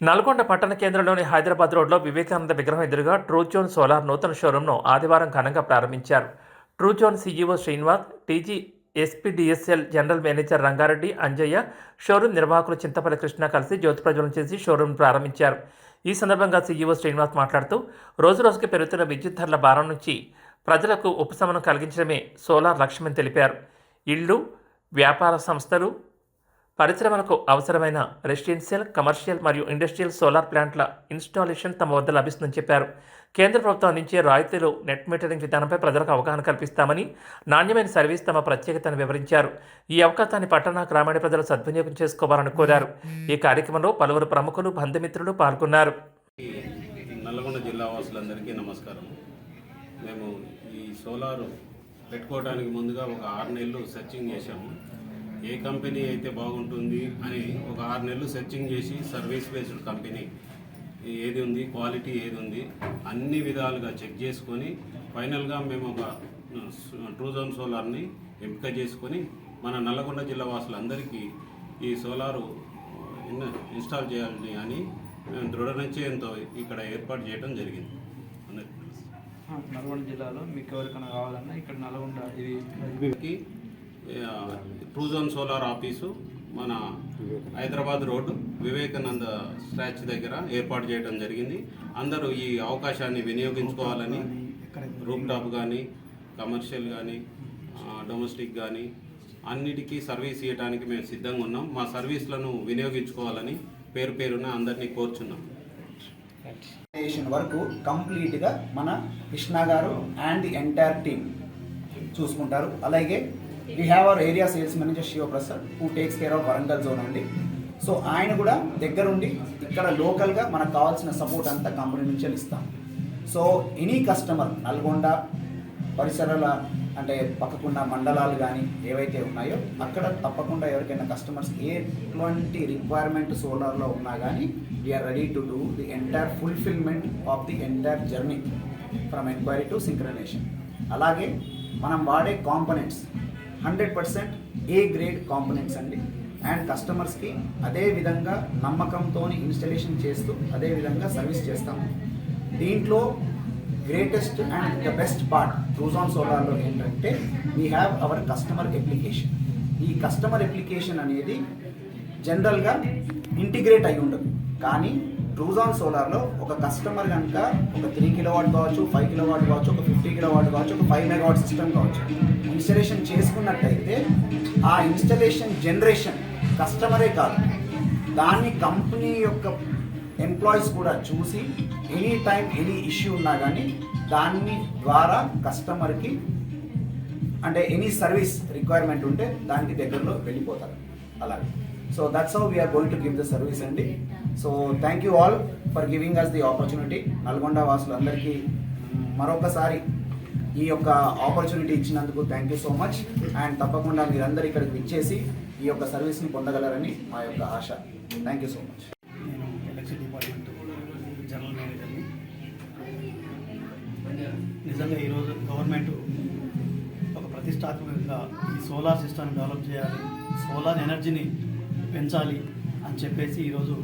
నల్గొండ పట్టణ కేంద్రంలోని హైదరాబాద్ రోడ్లో వివేకానంద విగ్రహం ఎదురుగా ట్రూజోన్ సోలార్ నూతన షోరూంను ఆదివారం ఘనంగా ప్రారంభించారు. Truzon CEO Srinivas, TG SPDSL general manager Rangareddy, Anjaiah, showroom నిర్వాహకులు చింతపల్లి కృష్ణ కలిసి జ్యోతి ప్రజ్వలన చేసి షోరూం ప్రారంభించారు. ఈ సందర్భంగా సీఈఓ శ్రీనివాస్ మాట్లాడుతూ, రోజురోజుకి పెరుగుతున్న విద్యుత్ ధరల భారం నుంచి ప్రజలకు ఉపశమనం కలిగించడమే సోలార్ లక్ష్యమని తెలిపారు. ఇళ్లు, వ్యాపార సంస్థలు, పరిశ్రమలకు అవసరమైన రెసిడెన్షియల్, కమర్షియల్ మరియు ఇండస్ట్రియల్ సోలార్ ప్లాంట్ల ఇన్స్టాలేషన్ తమ వద్ద లభిస్తుందని చెప్పారు. కేంద్ర ప్రభుత్వం అందించే రాయితీలు, నెట్ మీటరింగ్ విధానంపై ప్రజలకు అవగాహన కల్పిస్తామని, నాణ్యమైన సర్వీస్ తమ ప్రత్యేకతను వివరించారు. ఈ అవకాశాన్ని పట్టణ, గ్రామీణ ప్రజలు సద్వినియోగం చేసుకోవాలని కోరారు. ఈ కార్యక్రమంలో పలువురు ప్రముఖులు, బంధుమిత్రులు పాల్గొన్నారు. నల్గొండ జిల్లా వాసులందరికీ నమస్కారం. మేము ఈ సోలార్ పెట్టుకోవడానికి ముందుగా ఒక 6 నెలలు సెర్చింగ్ చేశాము. ఏ కంపెనీ అయితే బాగుంటుంది అని ఒక 6 నెలలు సెర్చింగ్ చేసి సర్వీస్ బేస్డ్ కంపెనీ ఏది ఉంది, క్వాలిటీ ఏది ఉంది, అన్ని విధాలుగా చెక్ చేసుకొని ఫైనల్గా మేము ఒక ట్రూజోన్ సోలార్ని ఎంపిక చేసుకొని మన నల్లగొండ జిల్లా వాసులందరికీ ఈ సోలారు ఇన్స్టాల్ చేయాలని అని మేము దృఢ నిశ్చయంతో ఇక్కడ ఏర్పాటు చేయడం జరిగింది. నల్గొండ జిల్లాలో మీకు ఎవరికైనా కావాలన్నా ఇక్కడ నల్గొండ ఇది ట్రూజోన్ సోలార్ ఆఫీసు మన హైదరాబాద్ రోడ్డు వివేకానంద స్టాచ్యూ దగ్గర ఏర్పాటు చేయడం జరిగింది. అందరూ ఈ అవకాశాన్ని వినియోగించుకోవాలని, రూప్ టాప్ కానీ, కమర్షియల్ కానీ, డొమెస్టిక్ కానీ అన్నిటికీ సర్వీస్ ఇవ్వడానికి మేము సిద్ధంగా ఉన్నాం. మా సర్వీస్లను వినియోగించుకోవాలని పేరు పేరున అందరినీ కోరుచున్నాం. వరకు కంప్లీట్గా మన కృష్ణ గారు అండ్ ది ఎంటైర్ టీమ్ చూసుకుంటారు. అలాగే we have our area sales manager Shivprasad who takes care of Warangal zone అండి. సో ఆయన కూడా దగ్గరుండి ఇక్కడ లోకల్గా మనకు కావాల్సిన సపోర్ట్ అంతా కంపెనీ నుంచి ఇస్తాం. సో ఎనీ కస్టమర్ నల్గొండ పరిసరాల అంటే పక్కకున్న మండలాలు కానీ ఏవైతే ఉన్నాయో అక్కడ తప్పకుండా ఎవరికైనా కస్టమర్స్ ఎటువంటి రిక్వైర్మెంట్ సోలార్లో ఉన్నా కానీ we are ready to do the entire fulfilment of the entire journey from enquiry to synchronisation. అలాగే మనం వాడే కాంపోనెంట్స్ 100% ఏ గ్రేడ్ కాంపోనెంట్స్ అండి. అండ్ కస్టమర్స్కి అదే విధంగా నమ్మకంతో ఇన్స్టలేషన్ చేస్తూ అదే విధంగా సర్వీస్ చేస్తాము. దీంట్లో greatest and the best part Truzon సోలార్లో ఏంటంటే we have our customer application. ఈ కస్టమర్ అప్లికేషన్ అనేది జనరల్గా ఇంటిగ్రేట్ అయి ఉండదు, కానీ ట్రూజోన్ సోలార్లో ఒక కస్టమర్ కనుక ఒక 3 కిలోవాట్ కావచ్చు, 5 కిలోవాట్ కావచ్చు, ఒక 50 కిలోవాట్ కావచ్చు, ఒక 5 మెగావాట్ సిస్టమ్ కావచ్చు ఇన్స్టలేషన్ చేసుకున్నట్టయితే ఆ ఇన్స్టలేషన్ జనరేషన్ కస్టమరే కాదు, దాన్ని కంపెనీ యొక్క ఎంప్లాయీస్ కూడా చూసి ఎనీ టైం ఎనీ ఇష్యూ ఉన్నా కానీ దాన్ని ద్వారా కస్టమర్కి అంటే ఎనీ సర్వీస్ రిక్వైర్మెంట్ ఉంటే దానికి దగ్గరలో వెళ్ళిపోతారు. అలాగే so that's how we are going to give the service అండి. So thank you all for giving us the opportunity. Nalgonda వాసులందరికీ మరొకసారి ఈ యొక్క ఆపర్చునిటీ ఇచ్చినందుకు thank you so much. And తప్పకుండా మీరందరూ ఇక్కడికి విచ్చేసి ఈ యొక్క సర్వీస్ని పొందగలరని మా యొక్క ఆశ. Thank you so much. నేను ఎలక్ట్రిసిటీ డిపార్ట్మెంట్ జనరల్ మేనేజర్ని. నిజంగా ఈరోజు గవర్నమెంట్ ఒక ప్రతిష్టాత్మకంగా ఈ సోలార్ సిస్టమ్ని డెవలప్ చేయాలి, సోలార్ ఎనర్జీని పెంచాలి అని చెప్పేసి ఈరోజు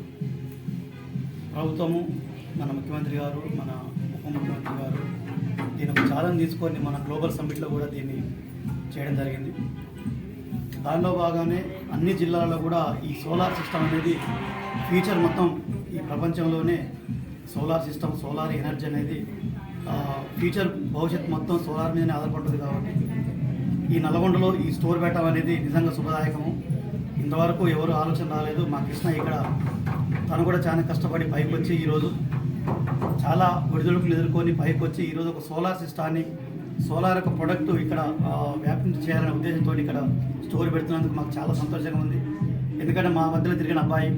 ప్రభుత్వము, మన ముఖ్యమంత్రి గారు, మన ఉప ముఖ్యమంత్రి గారు దీని ఒక ఛాలెంజ్ తీసుకొని మన గ్లోబల్ సమ్మిట్లో కూడా దీన్ని చేయడం జరిగింది. దానిలో భాగంగానే అన్ని జిల్లాల్లో కూడా ఈ సోలార్ సిస్టమ్ అనేది ఫ్యూచర్ మొత్తం ఈ ప్రపంచంలోనే సోలార్ సిస్టమ్, సోలార్ ఎనర్జీ అనేది ఫ్యూచర్ భవిష్యత్తు మొత్తం సోలార్ మీదనే ఆధారపడుతుంది. కాబట్టి ఈ నల్గొండలో ఈ స్టోర్ పెట్టడం అనేది నిజంగా శుభదాయకము. ఇంతవరకు ఎవరు ఆలోచన రాలేదు. మా కృష్ణ ఇక్కడ తను కూడా చాలా కష్టపడి పైకి వచ్చి ఈరోజు చాలా ఒడిదుడుకులు ఎదుర్కొని పైకి వచ్చి ఈరోజు ఒక సోలార్ సిస్టాన్ని, సోలార్ యొక్క ప్రొడక్ట్ ఇక్కడ వ్యాపించి చేయాలనే ఉద్దేశంతో ఇక్కడ స్టోర్ పెడుతున్నందుకు మాకు చాలా సంతోషంగా ఉంది. ఎందుకంటే మా మధ్యలో తిరిగిన అబ్బాయి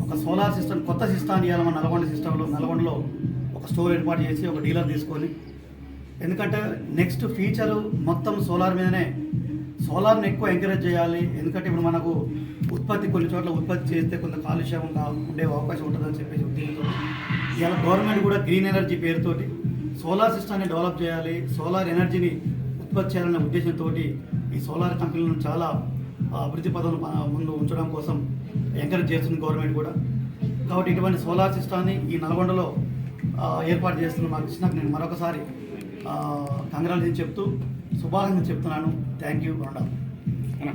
ఒక సోలార్ సిస్టమ్, కొత్త సిస్టాన్ని ఇవ్వాలి మన నల్గొండలో ఒక స్టోర్ ఏర్పాటు చేసి ఒక డీలర్ తీసుకొని, ఎందుకంటే నెక్స్ట్ ఫ్యూచరు మొత్తం సోలార్ మీదనే, సోలార్ని ఎక్కువ ఎంకరేజ్ చేయాలి. ఎందుకంటే ఇప్పుడు మనకు కొన్ని చోట్ల ఉత్పత్తి చేస్తే కొంత కాలుష్యం ఉండే అవకాశం ఉంటుందని చెప్పేసి ఉద్దేశంతో ఇవాళ గవర్నమెంట్ కూడా గ్రీన్ ఎనర్జీ పేరుతోటి సోలార్ సిస్టమ్ని డెవలప్ చేయాలి, సోలార్ ఎనర్జీని ఉత్పత్తి చేయాలనే ఉద్దేశంతో ఈ సోలార్ కంపెనీలను చాలా అభివృద్ధి పదంలో ముందు ఉంచడం కోసం ఎంకరేజ్ చేస్తుంది గవర్నమెంట్ కూడా. కాబట్టి ఇటువంటి సోలార్ సిస్టాన్ని ఈ నల్గొండలో ఏర్పాటు చేస్తున్న మా కృష్ణకు నేను మరొకసారి కంగ్రాచులేషన్ చెప్తూ శుభాకాంక్షలు చెప్తున్నాను. Thank you.